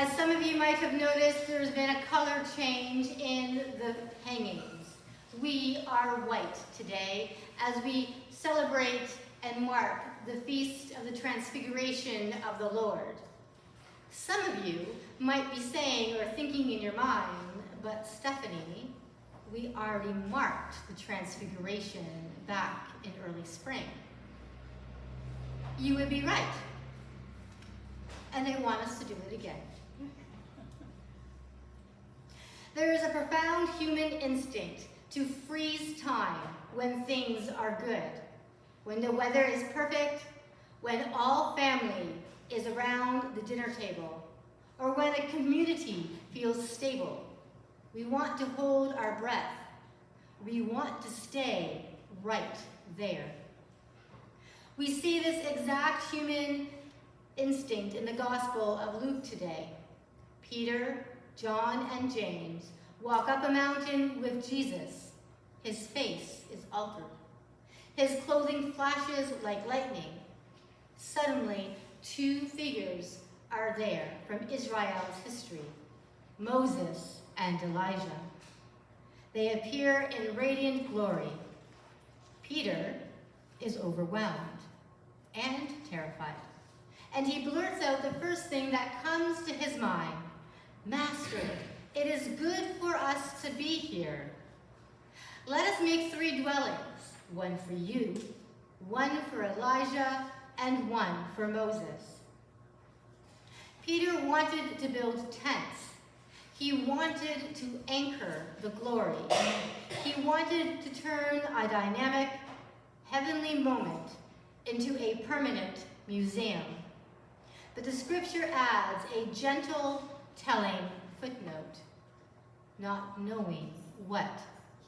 As some of you might have noticed, there's been a color change in the hangings. We are white today as we celebrate and mark the Feast of the Transfiguration of the Lord. Some of you might be saying or thinking in your mind, but Stephanie, we already marked the Transfiguration back in early spring. You would be right. And I want us to do it again. There is a profound human instinct to freeze time when things are good, when the weather is perfect, when all family is around the dinner table, or when a community feels stable. We want to hold our breath. We want to stay right there. We see this exact human instinct in the Gospel of Luke today. Peter, John, and James walk up a mountain with Jesus. His face is altered. His clothing flashes like lightning. Suddenly, two figures are there from Israel's history, Moses and Elijah. They appear in radiant glory. Peter is overwhelmed and terrified, and he blurts out the first thing that comes to his mind, "Master, it is good for us to be here. Let us make 3 dwellings, one for you, one for Elijah, and one for Moses." Peter wanted to build tents. He wanted to anchor the glory. He wanted to turn a dynamic, heavenly moment into a permanent museum. But the scripture adds a gentle, telling footnote, not knowing what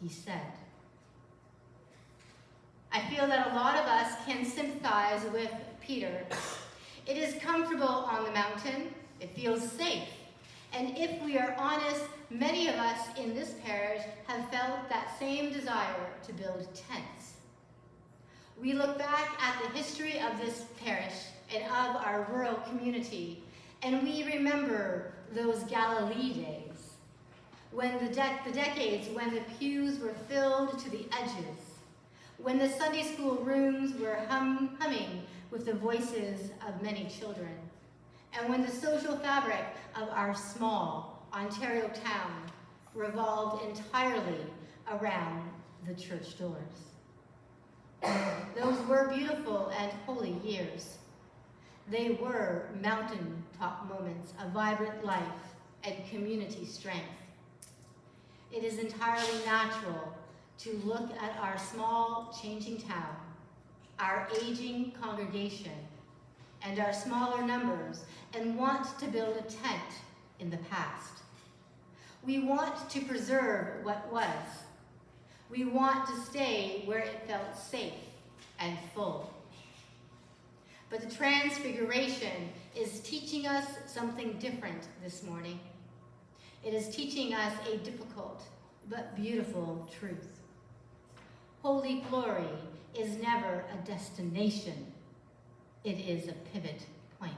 he said. I feel that a lot of us can sympathize with Peter. It is comfortable on the mountain. It feels safe. And if we are honest, many of us in this parish have felt that same desire to build tents. We look back at the history of this parish and of our rural community, and we remember those Galilee days, when the decades when the pews were filled to the edges, when the Sunday school rooms were humming with the voices of many children, and when the social fabric of our small Ontario town revolved entirely around the church doors. Those were beautiful and holy years. They were mountaintop moments of vibrant life and community strength. It is entirely natural to look at our small, changing town, our aging congregation, and our smaller numbers, and want to build a tent in the past. We want to preserve what was. We want to stay where it felt safe and full. But the Transfiguration is teaching us something different this morning. It is teaching us a difficult but beautiful truth. Holy glory is never a destination. It is a pivot point.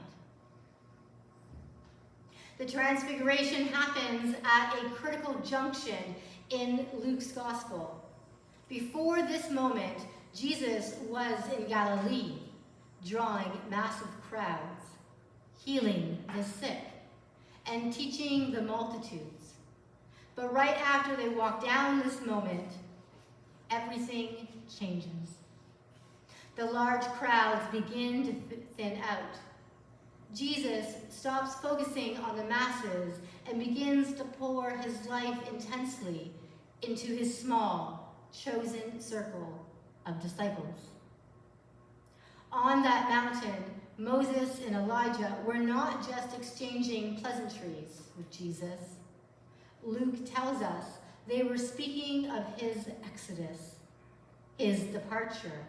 The Transfiguration happens at a critical junction in Luke's Gospel. Before this moment, Jesus was in Galilee, drawing massive crowds, healing the sick, and teaching the multitudes. But right after they walk down this moment, everything changes. The large crowds begin to thin out. Jesus stops focusing on the masses and begins to pour his life intensely into his small, chosen circle of disciples. On that mountain, Moses and Elijah were not just exchanging pleasantries with Jesus. Luke tells us they were speaking of his exodus, his departure,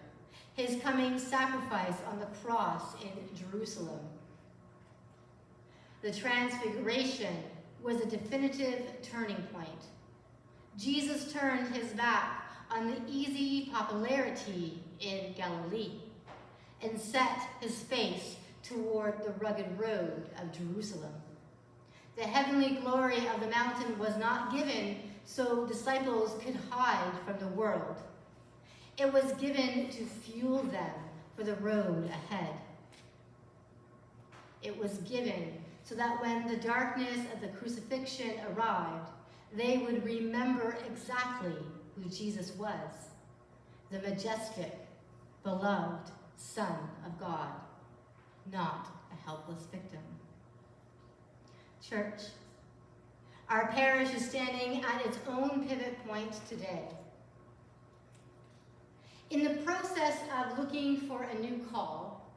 his coming sacrifice on the cross in Jerusalem. The Transfiguration was a definitive turning point. Jesus turned his back on the easy popularity in Galilee and set his face toward the rugged road of Jerusalem. The heavenly glory of the mountain was not given so disciples could hide from the world. It was given to fuel them for the road ahead. It was given so that when the darkness of the crucifixion arrived, they would remember exactly who Jesus was, the majestic, beloved Son of God, not a helpless victim. Church, our parish is standing at its own pivot point today. In the process of looking for a new call,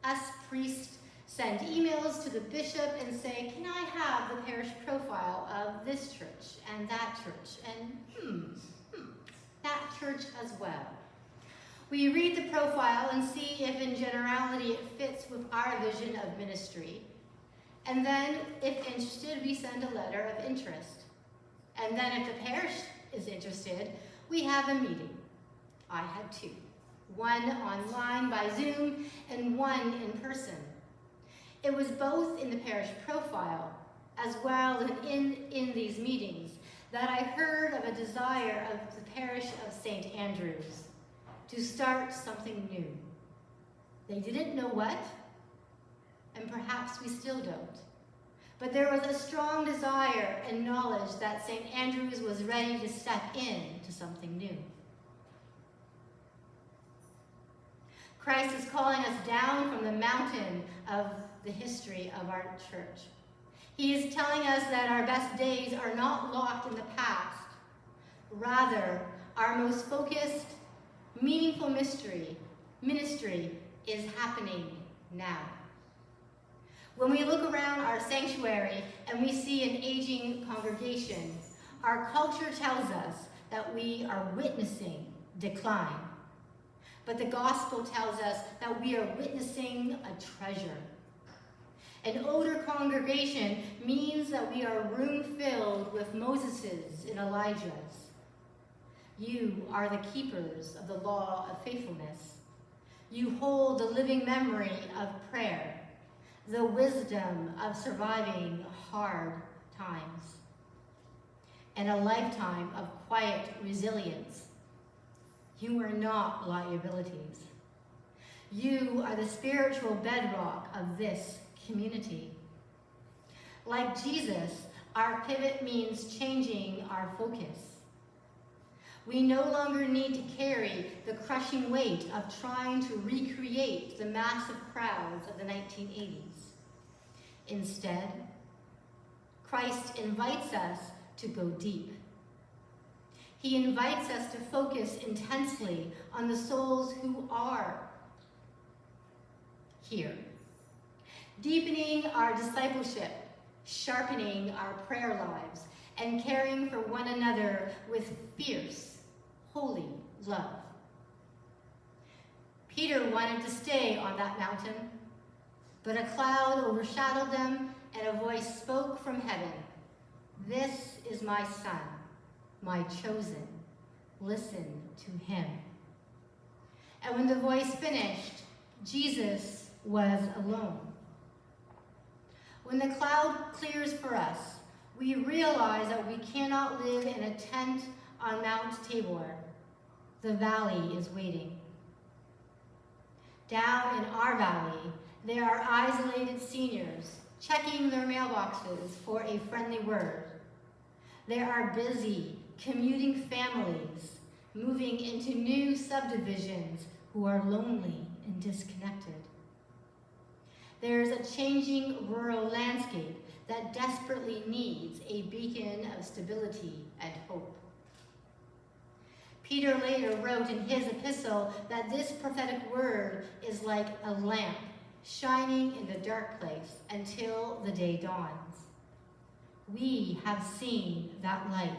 us priests send emails to the bishop and say, can I have the parish profile of this church and that church and that church as well? We read the profile and see if in generality it fits with our vision of ministry. And then, if interested, we send a letter of interest. And then if the parish is interested, we have a meeting. I had two, one online by Zoom and one in person. It was both in the parish profile as well as in these meetings that I heard of a desire of the parish of St. Andrew's to start something new. They didn't know what, and perhaps we still don't. But there was a strong desire and knowledge that St. Andrew's was ready to step into something new. Christ is calling us down from the mountain of the history of our church. He is telling us that our best days are not locked in the past. Rather, our most focused, meaningful ministry is happening now. When we look around our sanctuary and we see an aging congregation, our culture tells us that we are witnessing decline. But the gospel tells us that we are witnessing a treasure. An older congregation means that we are a room filled with Moseses and Elijahs. You are the keepers of the law of faithfulness. You hold the living memory of prayer, the wisdom of surviving hard times, and a lifetime of quiet resilience. You are not liabilities. You are the spiritual bedrock of this community. Like Jesus, our pivot means changing our focus. We no longer need to carry the crushing weight of trying to recreate the massive crowds of the 1980s. Instead, Christ invites us to go deep. He invites us to focus intensely on the souls who are here, deepening our discipleship, sharpening our prayer lives, and caring for one another with fierce, holy love. Peter wanted to stay on that mountain, but a cloud overshadowed them and a voice spoke from heaven. This is my son, my chosen. Listen to him. And when the voice finished, Jesus was alone. When the cloud clears for us, we realize that we cannot live in a tent on Mount Tabor. The valley is waiting. Down in our valley, there are isolated seniors checking their mailboxes for a friendly word. There are busy, commuting families moving into new subdivisions who are lonely and disconnected. There's a changing rural landscape that desperately needs a beacon of stability and hope. Peter later wrote in his epistle that this prophetic word is like a lamp shining in the dark place until the day dawns. We have seen that light.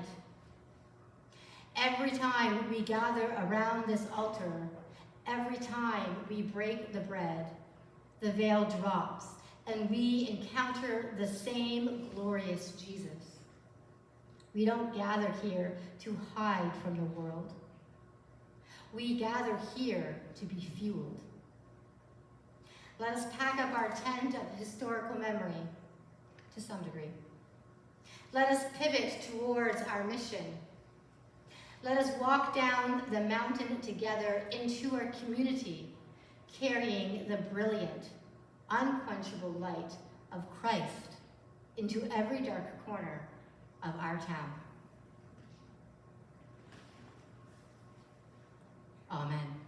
Every time we gather around this altar, every time we break the bread, the veil drops, and we encounter the same glorious Jesus. We don't gather here to hide from the world. We gather here to be fueled. Let us pack up our tent of historical memory to some degree. Let us pivot towards our mission. Let us walk down the mountain together into our community, carrying the brilliant, unquenchable light of Christ into every dark corner of our town. Amen.